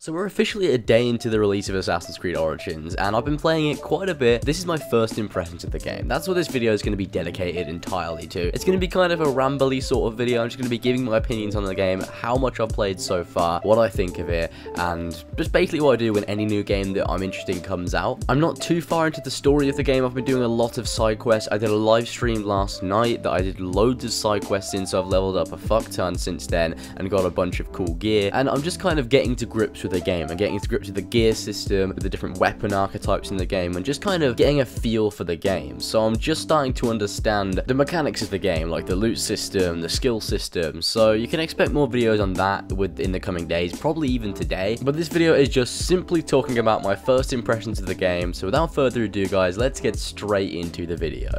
So we're officially a day into the release of Assassin's Creed Origins, and I've been playing it quite a bit. This is my first impressions of the game. That's what this video is going to be dedicated entirely to. It's going to be kind of a rambly sort of video. I'm just going to be giving my opinions on the game, how much I've played so far, what I think of it, and just basically what I do when any new game that I'm interested in comes out. I'm not too far into the story of the game. I've been doing a lot of side quests. I did a live stream last night that I did loads of side quests in, so I've leveled up a fuck ton since then and got a bunch of cool gear, and I'm just kind of getting to grips with the game and getting to grips with the gear system, with the different weapon archetypes in the game, and just kind of getting a feel for the game. So I'm just starting to understand the mechanics of the game, like the loot system, the skill system. So you can expect more videos on that within the coming days, probably even today. But this video is just simply talking about my first impressions of the game. So without further ado, guys, let's get straight into the video.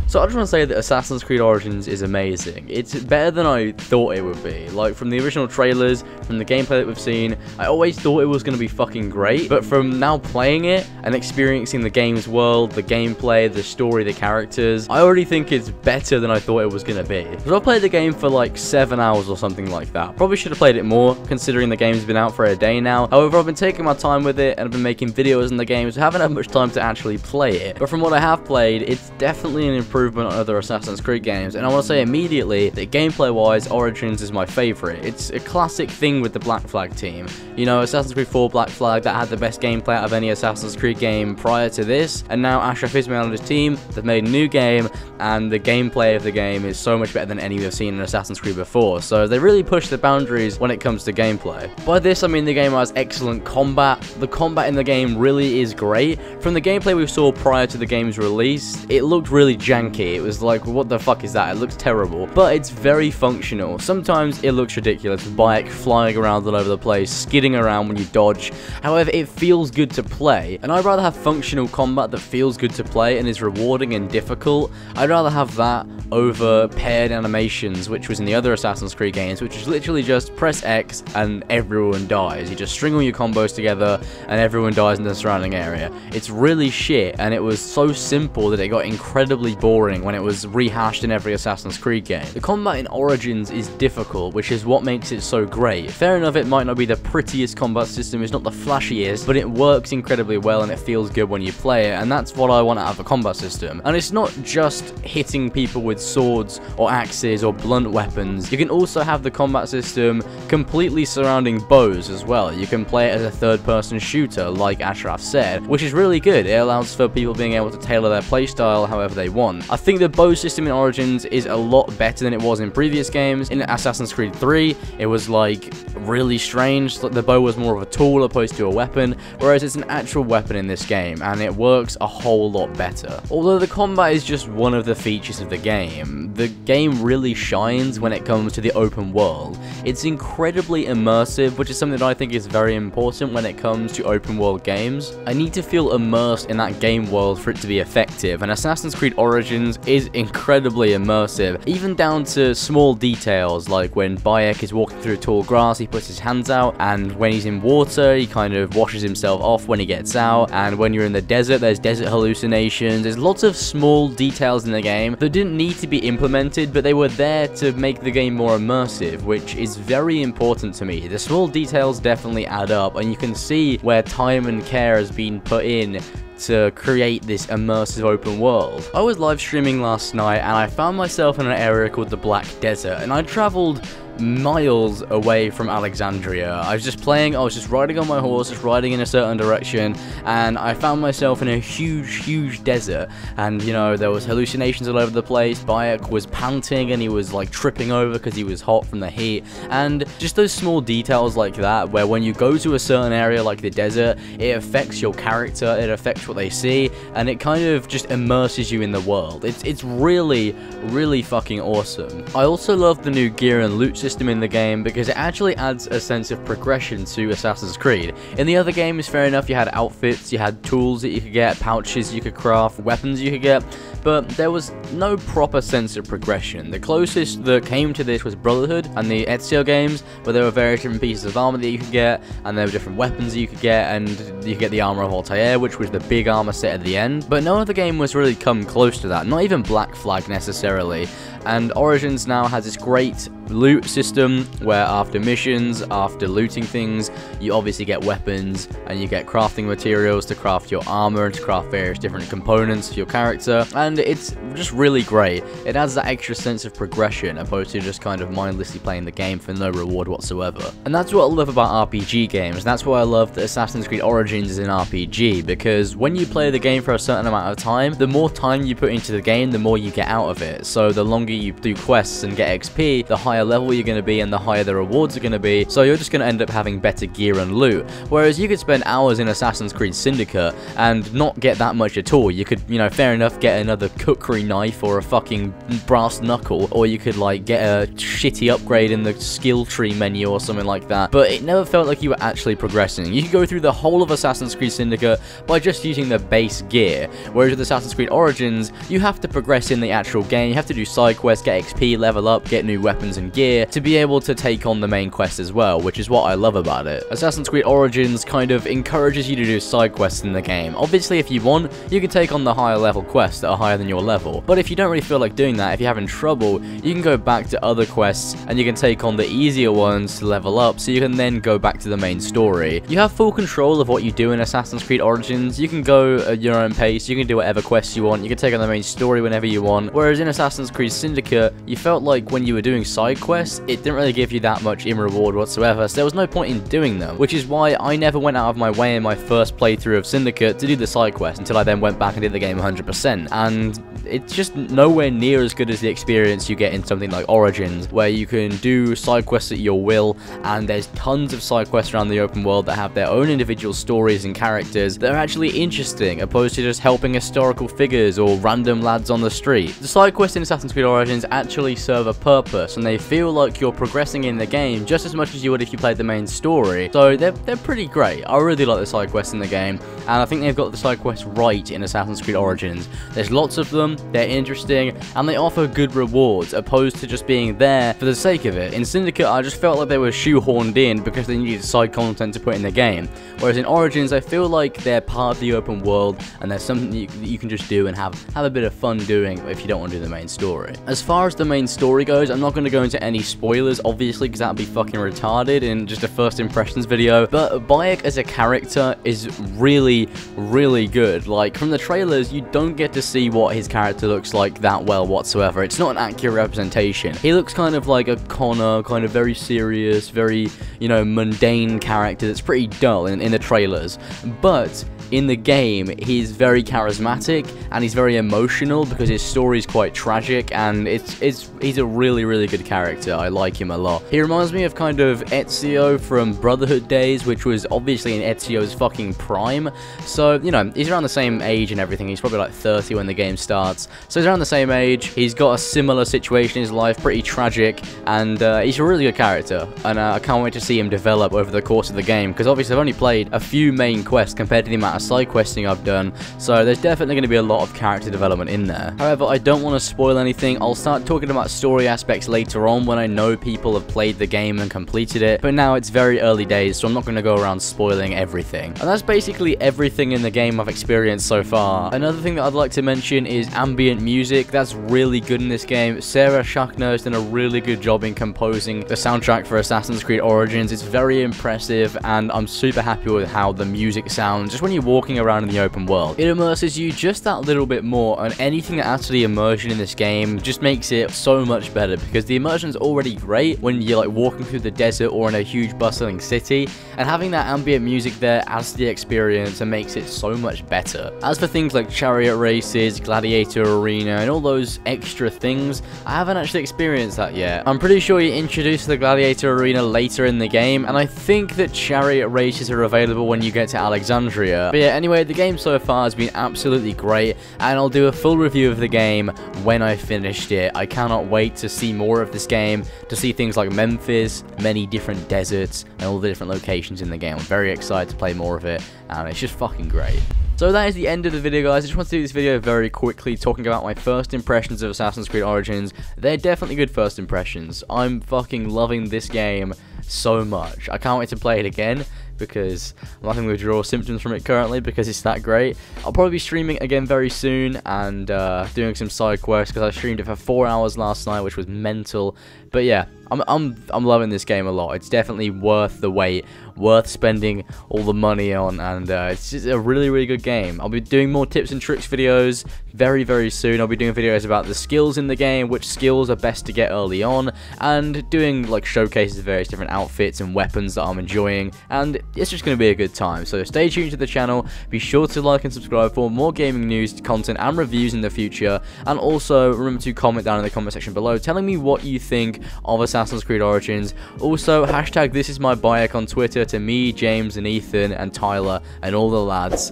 So I just want to say that Assassin's Creed Origins is amazing. It's better than I thought it would be. Like, from the original trailers, from the gameplay that we've seen, I always thought it was going to be fucking great. But from now playing it and experiencing the game's world, the gameplay, the story, the characters, I already think it's better than I thought it was going to be. So I played the game for like 7 hours or something like that. Probably should have played it more, considering the game's been out for a day now. However, I've been taking my time with it and I've been making videos on the game, so I haven't had much time to actually play it. But from what I have played, it's definitely an improvement on other Assassin's Creed games, and I want to say immediately that gameplay wise, Origins is my favorite. It's a classic thing with the Black Flag team. You know, Assassin's Creed 4 Black Flag, that had the best gameplay out of any Assassin's Creed game prior to this, and now Ashraf Ismail and his team, they've made a new game, and the gameplay of the game is so much better than any we've seen in Assassin's Creed before. So they really push the boundaries when it comes to gameplay. By this I mean the game has excellent combat. The combat in the game really is great. From the gameplay we saw prior to the game's release, it looked really janky. It was like, what the fuck is that? It looks terrible, but it's very functional. Sometimes it looks ridiculous, Bayek flying around all over the place, skidding around when you dodge. However, it feels good to play, and I'd rather have functional combat that feels good to play and is rewarding and difficult. I'd rather have that over paired animations, which was in the other Assassin's Creed games, which is literally just press X and everyone dies. You just string all your combos together and everyone dies in the surrounding area. It's really shit, and it was so simple that it got incredibly boring when it was rehashed in every Assassin's Creed game. The combat in Origins is difficult, which is what makes it so great. Fair enough, it might not be the prettiest combat system, it's not the flashiest, but it works incredibly well and it feels good when you play it, and that's what I want out of a combat system. And it's not just hitting people with swords or axes or blunt weapons. You can also have the combat system completely surrounding bows as well. You can play it as a third-person shooter, like Ashraf said, which is really good. It allows for people being able to tailor their playstyle however they want. I think the bow system in Origins is a lot better than it was in previous games. In Assassin's Creed 3, it was like really strange. The bow was more of a tool opposed to a weapon, whereas it's an actual weapon in this game, and it works a whole lot better. Although the combat is just one of the features of the game really shines when it comes to the open world. It's incredibly immersive, which is something that I think is very important when it comes to open world games. I need to feel immersed in that game world for it to be effective, and Assassin's Creed Origins is incredibly immersive, even down to small details, like when Bayek is walking through tall grass, he puts his hands out, and when he's in water, he kind of washes himself off when he gets out, and when you're in the desert, there's desert hallucinations. There's lots of small details in the game that didn't need to be implemented, but they were there to make the game more immersive, which is very important to me. The small details definitely add up, and you can see where time and care has been put in to create this immersive open world. I was live streaming last night and I found myself in an area called the Black Desert, and I traveled miles away from Alexandria. I was just playing, I was just riding on my horse, just riding in a certain direction, and I found myself in a huge desert, and you know, there was hallucinations all over the place. Bayek was panting and he was like tripping over because he was hot from the heat, and just those small details like that, where when you go to a certain area like the desert, it affects your character, it affects what they see, and it kind of just immerses you in the world. It's really fucking awesome. I also love the new gear and loot system in the game because it actually adds a sense of progression to Assassin's Creed. In the other games, fair enough, you had outfits, you had tools that you could get, pouches you could craft, weapons you could get, but there was no proper sense of progression. The closest that came to this was Brotherhood and the Ezio games, where there were various different pieces of armor that you could get, and there were different weapons that you could get, and you could get the armor of Altair, which was the big armor set at the end. But no other game was really come close to that, not even Black Flag necessarily. And Origins now has this great loot system where after missions, after looting things, you obviously get weapons and you get crafting materials to craft your armor and to craft various different components for your character, and it's just really great. It adds that extra sense of progression opposed to just kind of mindlessly playing the game for no reward whatsoever. And that's what I love about RPG games. That's why I love that Assassin's Creed Origins is an RPG, because when you play the game for a certain amount of time, the more time you put into the game, the more you get out of it. So the longer you do quests and get XP, the higher level you're going to be and the higher the rewards are going to be, so you're just going to end up having better gear and loot. Whereas you could spend hours in Assassin's Creed Syndicate and not get that much at all. You could, you know, fair enough, get another cookery knife or a fucking brass knuckle, or you could like get a shitty upgrade in the skill tree menu or something like that, but it never felt like you were actually progressing. You could go through the whole of Assassin's Creed Syndicate by just using the base gear, whereas with Assassin's Creed Origins, you have to progress in the actual game. You have to do side quests, get XP, level up, get new weapons and gear to be able to take on the main quest as well, which is what I love about it. Assassin's Creed Origins kind of encourages you to do side quests in the game. Obviously, if you want, you can take on the higher level quests that are higher than your level, but if you don't really feel like doing that, if you're having trouble, you can go back to other quests and you can take on the easier ones to level up, so you can then go back to the main story. You have full control of what you do in Assassin's Creed Origins. You can go at your own pace, you can do whatever quests you want, you can take on the main story whenever you want, whereas in Assassin's Creed Syndicate, you felt like when you were doing side quests, it didn't really give you that much in reward whatsoever, so there was no point in doing them, which is why I never went out of my way in my first playthrough of Syndicate to do the side quest until I then went back and did the game 100%, and it's just nowhere near as good as the experience you get in something like Origins, where you can do side quests at your will, and there's tons of side quests around the open world that have their own individual stories and characters that are actually interesting, opposed to just helping historical figures or random lads on the street. The side quests in Assassin's Creed Origins actually serve a purpose, and they feel like you're progressing in the game just as much as you would if you played the main story, so they're pretty great. I really like the side quests in the game, and I think they've got the side quests right in Assassin's Creed Origins. There's lots of them, they're interesting, and they offer good rewards, opposed to just being there for the sake of it. In Syndicate, I just felt like they were shoehorned in because they needed side content to put in the game, whereas in Origins, I feel like they're part of the open world, and there's something that you can just do and have a bit of fun doing if you don't want to do the main story. As far as the main story goes, I'm not going to go into any spoilers, obviously, because that would be fucking retarded in just a first impressions video, but Bayek as a character is really, really good. Like, from the trailers, you don't get to see what his character looks like that well whatsoever. It's not an accurate representation. He looks kind of like a Connor, kind of very serious, very, you know, mundane character that's pretty dull in the trailers, but in the game, he's very charismatic and he's very emotional because his story is quite tragic, and he's a really, really good character. I like him a lot. He reminds me of kind of Ezio from Brotherhood days, which was obviously in Ezio's fucking prime. So, you know, he's around the same age and everything. He's probably like 30 when the game starts. So he's around the same age. He's got a similar situation in his life, pretty tragic, and he's a really good character. And I can't wait to see him develop over the course of the game, because obviously I've only played a few main quests compared to the amount of side questing I've done, so there's definitely going to be a lot of character development in there. However, I don't want to spoil anything. I'll start talking about story aspects later on when I know people have played the game and completed it, but now it's very early days, so I'm not going to go around spoiling everything. And that's basically everything in the game I've experienced so far. Another thing that I'd like to mention is ambient music. That's really good in this game. Sarah Schachner has done a really good job in composing the soundtrack for Assassin's Creed Origins. It's very impressive, and I'm super happy with how the music sounds just when you're walking around in the open world. It immerses you just that little bit more, and anything that adds to the immersion in this game just makes it so much better, because the immersion's already great when you're like walking through the desert or in a huge bustling city, and having that ambient music there adds to the experience and makes it so much better. As for things like chariot races, gladiator arena, and all those extra things, I haven't actually experienced that yet. I'm pretty sure you introduce the gladiator arena later in the game, and I think that chariot races are available when you get to Alexandria. But yeah, anyway, the game so far has been absolutely great, and I'll do a full review of the game when I finished it. I cannot wait to see more of this game, to see things like Memphis, many different deserts, and all the different locations in the game. I'm very excited to play more of it, and it's just fucking great. So that is the end of the video, guys. I just want to do this video very quickly, talking about my first impressions of Assassin's Creed Origins. They're definitely good first impressions. I'm fucking loving this game so much. I can't wait to play it again, because I'm having withdrawal symptoms from it currently because it's that great. I'll probably be streaming again very soon and doing some side quests because I streamed it for 4 hours last night, which was mental. But yeah, I'm loving this game a lot. It's definitely worth the wait, worth spending all the money on, and it's just a really good game. I'll be doing more tips and tricks videos very soon. I'll be doing videos about the skills in the game, which skills are best to get early on, and doing like showcases of various different outfits and weapons that I'm enjoying, and it's just going to be a good time. So stay tuned to the channel, be sure to like and subscribe for more gaming news, content and reviews in the future, and also remember to comment down in the comment section below telling me what you think of Assassin's Creed Origins. Also, hashtag this is my bayek on Twitter to me, James and Ethan and Tyler and all the lads.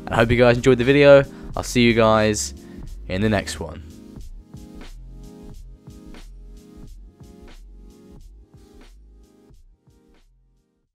And I hope you guys enjoyed the video. I'll see you guys in the next one.